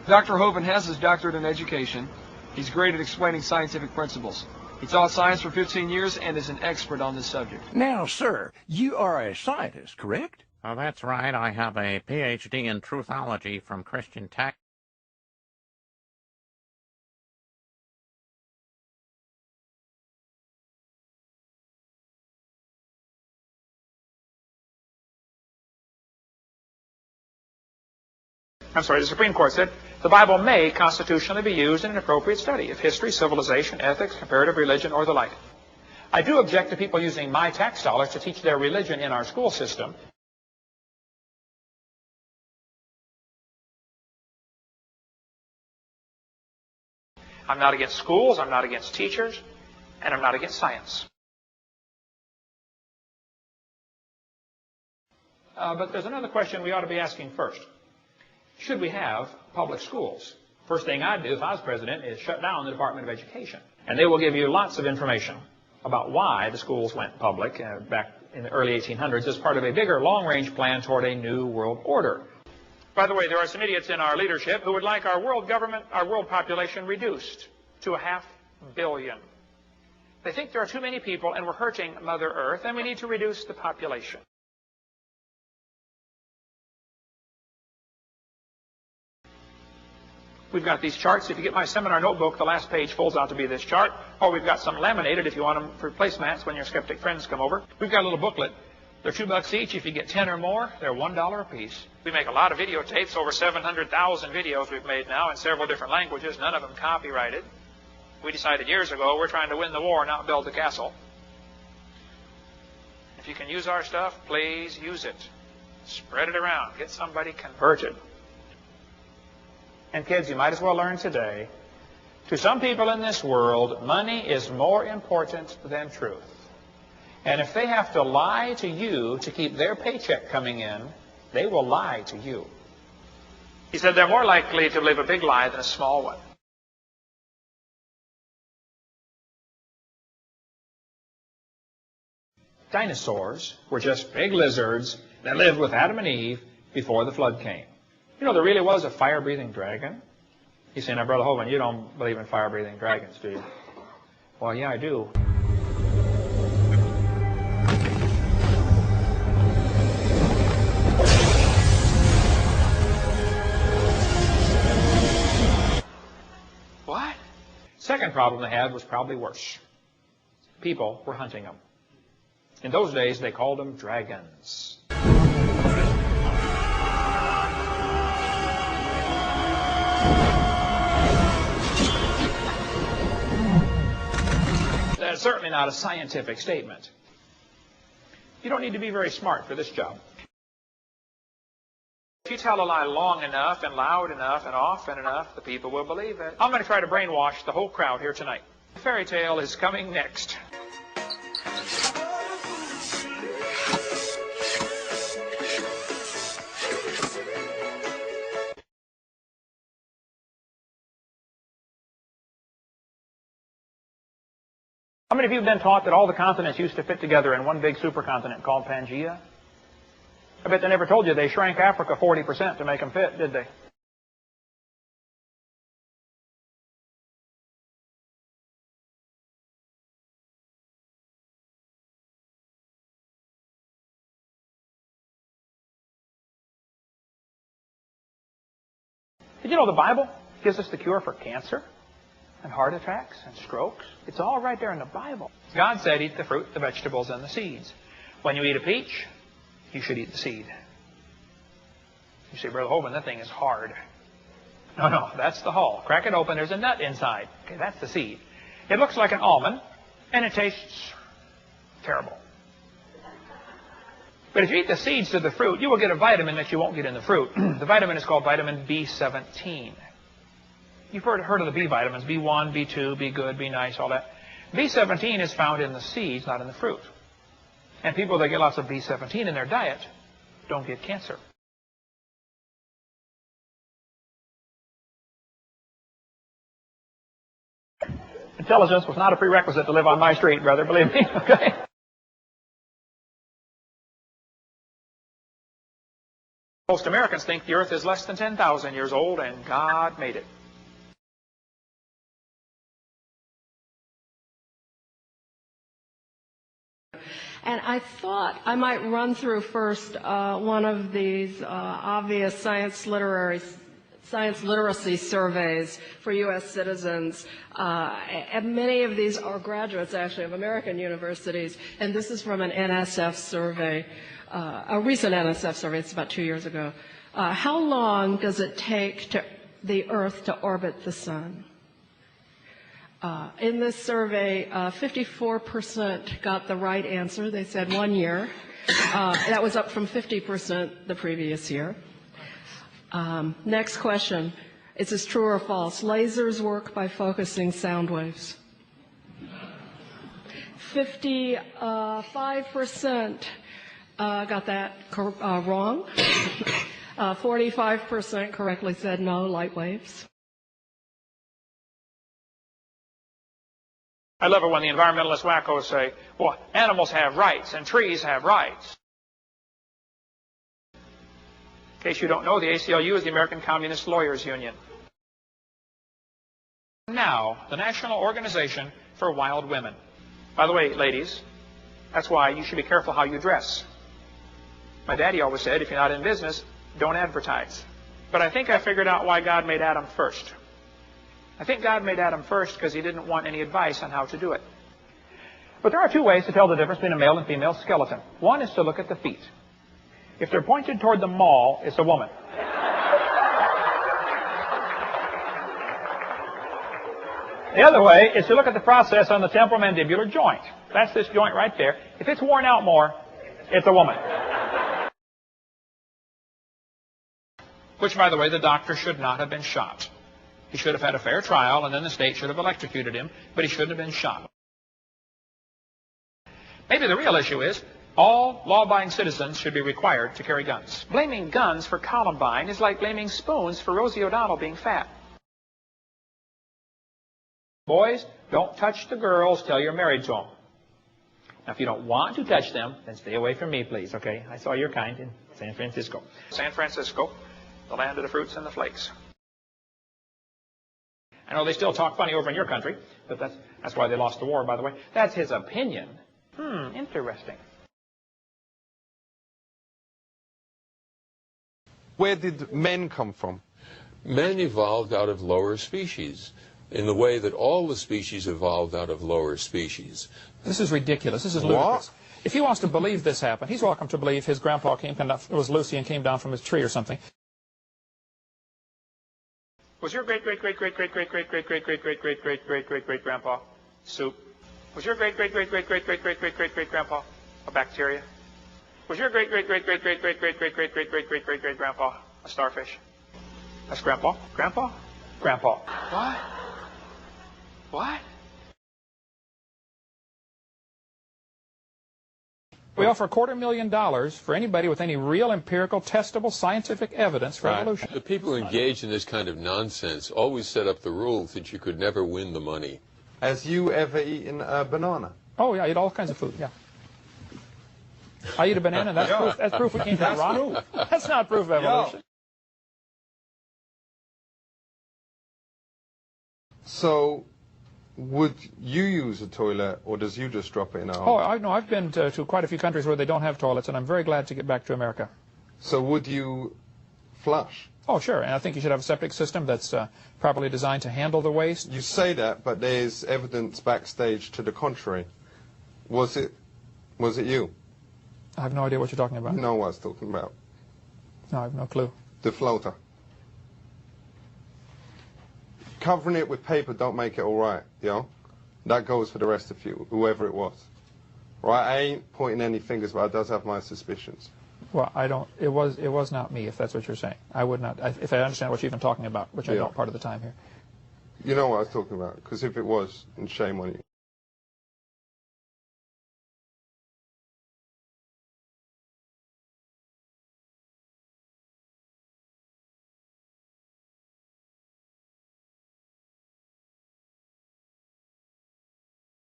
Dr. Hovind has his doctorate in education. He's great at explaining scientific principles. He taught science for 15 years and is an expert on this subject. Now, sir, you are a scientist, correct? Oh, that's right. I have a Ph.D. in truthology from Christian Tech. The Supreme Court said the Bible may constitutionally be used in an appropriate study of history, civilization, ethics, comparative religion, or the like. I do object to people using my tax dollars to teach their religion in our school system. I'm not against schools, I'm not against teachers, and I'm not against science. But there's another question we ought to be asking first. Should we have public schools? First thing I'd do if I was president is shut down the Department of Education. And they will give you lots of information about why the schools went public back in the early 1800s as part of a bigger long-range plan toward a new world order. By the way, there are some idiots in our leadership who would like our world government, our world population reduced to 500 million. They think there are too many people and we're hurting Mother Earth and we need to reduce the population. We've got these charts. If you get my seminar notebook, the last page folds out to be this chart. Or we've got some laminated if you want them for placemats when your skeptic friends come over. We've got a little booklet. They're $2 each. If you get 10 or more, they're $1 a piece. We make a lot of videotapes, over 700,000 videos we've made now in several different languages, none of them copyrighted. We decided years ago we're trying to win the war, not build the castle. If you can use our stuff, please use it. Spread it around. Get somebody converted. And kids, you might as well learn today, to some people in this world, money is more important than truth. And if they have to lie to you to keep their paycheck coming in, they will lie to you. He said they're more likely to live a big lie than a small one. Dinosaurs were just big lizards that lived with Adam and Eve before the flood came. You know, there really was a fire-breathing dragon. You say, now, Brother Hovind, you don't believe in fire-breathing dragons, do you? Well, yeah, I do. What? Second problem they had was probably worse. People were hunting them. In those days, they called them dragons. That's certainly not a scientific statement. You don't need to be very smart for this job. If you tell a lie long enough and loud enough and often enough, the people will believe it. I'm going to try to brainwash the whole crowd here tonight. The fairy tale is coming next. How many of you have been taught that all the continents used to fit together in one big supercontinent called Pangea? I bet they never told you they shrank Africa 40% to make them fit, did they? Did you know the Bible gives us the cure for cancer and heart attacks and strokes? It's all right there in the Bible. God said, eat the fruit, the vegetables, and the seeds. When you eat a peach, you should eat the seed. You say, Brother Hovind, that thing is hard. No, that's the hull. Crack it open, there's a nut inside. Okay, that's the seed. It looks like an almond, and it tastes terrible. But if you eat the seeds to the fruit, you will get a vitamin that you won't get in the fruit. The vitamin is called vitamin B17. You've heard of the B vitamins, B1, B2, Be Good, Be Nice, all that. B17 is found in the seeds, not in the fruit. And people that get lots of B17 in their diet don't get cancer. Intelligence was not a prerequisite to live on my street, brother, believe me. Okay? Most Americans think the Earth is less than 10,000 years old and God made it. And I thought I might run through first one of these obvious science literacy surveys for U.S. citizens. And many of these are graduates, actually, of American universities. And this is from an NSF survey, a recent NSF survey. It's about 2 years ago. How long does it take the Earth to orbit the sun? In this survey, 54% got the right answer. They said 1 year. That was up from 50% the previous year. Next question. Is this true or false? Lasers work by focusing sound waves. 55% got that wrong. 45% correctly said no, light waves. I love it when the environmentalist wackos say, well, animals have rights and trees have rights. In case you don't know, the ACLU is the American Communist Lawyers Union. Now, the National Organization for Wild Women. By the way, ladies, that's why you should be careful how you dress. My daddy always said, if you're not in business, don't advertise. But I think I figured out why God made Adam first. I think God made Adam first because he didn't want any advice on how to do it. But there are two ways to tell the difference between a male and female skeleton. One is to look at the feet. If they're pointed toward the mall, it's a woman. The other way is to look at the process on the temporomandibular joint. That's this joint right there. If it's worn out more, it's a woman. Which, by the way, the doctor should not have been shot. He should have had a fair trial, and then the state should have electrocuted him, but he shouldn't have been shot. Maybe the real issue is all law-abiding citizens should be required to carry guns. Blaming guns for Columbine is like blaming spoons for Rosie O'Donnell being fat. Boys, don't touch the girls till you're married to them. Now, if you don't want to touch them, then stay away from me, please, okay? I saw your kind in San Francisco. San Francisco, the land of the fruits and the flakes. I know they still talk funny over in your country, but that's why they lost the war, by the way. That's his opinion. Interesting. Where did men come from? Men evolved out of lower species, in the way that all the species evolved out of lower species. This is ridiculous. This is ludicrous. If he wants to believe this happened, he's welcome to believe his grandpa was Lucy and came down from his tree or something. Was your great-great-great-great-great-great-great-great-great-great-great-great-great-grandpa soup? Was your great-great-great-great-great-great-great-great-grandpa a bacteria? Was your great-great-great-great-great-great-great-great-great-great-great-grandpa a starfish? That's Grandpa. Grandpa? Grandpa. What? What? We offer $250,000 for anybody with any real empirical, testable, scientific evidence for evolution. The people engaged in this kind of nonsense always set up the rules that you could never win the money. Has you ever eaten a banana? Oh, yeah, I eat all kinds of food, yeah. I eat a banana, and that's proof we came from a rock. That's not proof of evolution. So, would you use a toilet, or does you just drop it in a hole? Oh, I know. I've been to quite a few countries where they don't have toilets, and I'm very glad to get back to America. So would you flush? Oh, sure. And I think you should have a septic system that's properly designed to handle the waste. You say that, but there's evidence backstage to the contrary. Was it you? I have no idea what you're talking about. You know what I was talking about. No, I have no clue. The floater. Covering it with paper don't make it all right, you know? That goes for the rest of you, whoever it was. Right? I ain't pointing any fingers, but I does have my suspicions. Well, I don't. It was not me, if that's what you're saying. I would not. If I understand what you're even talking about, which I don't part of the time here. You know what I was talking about, because if it was, then shame on you.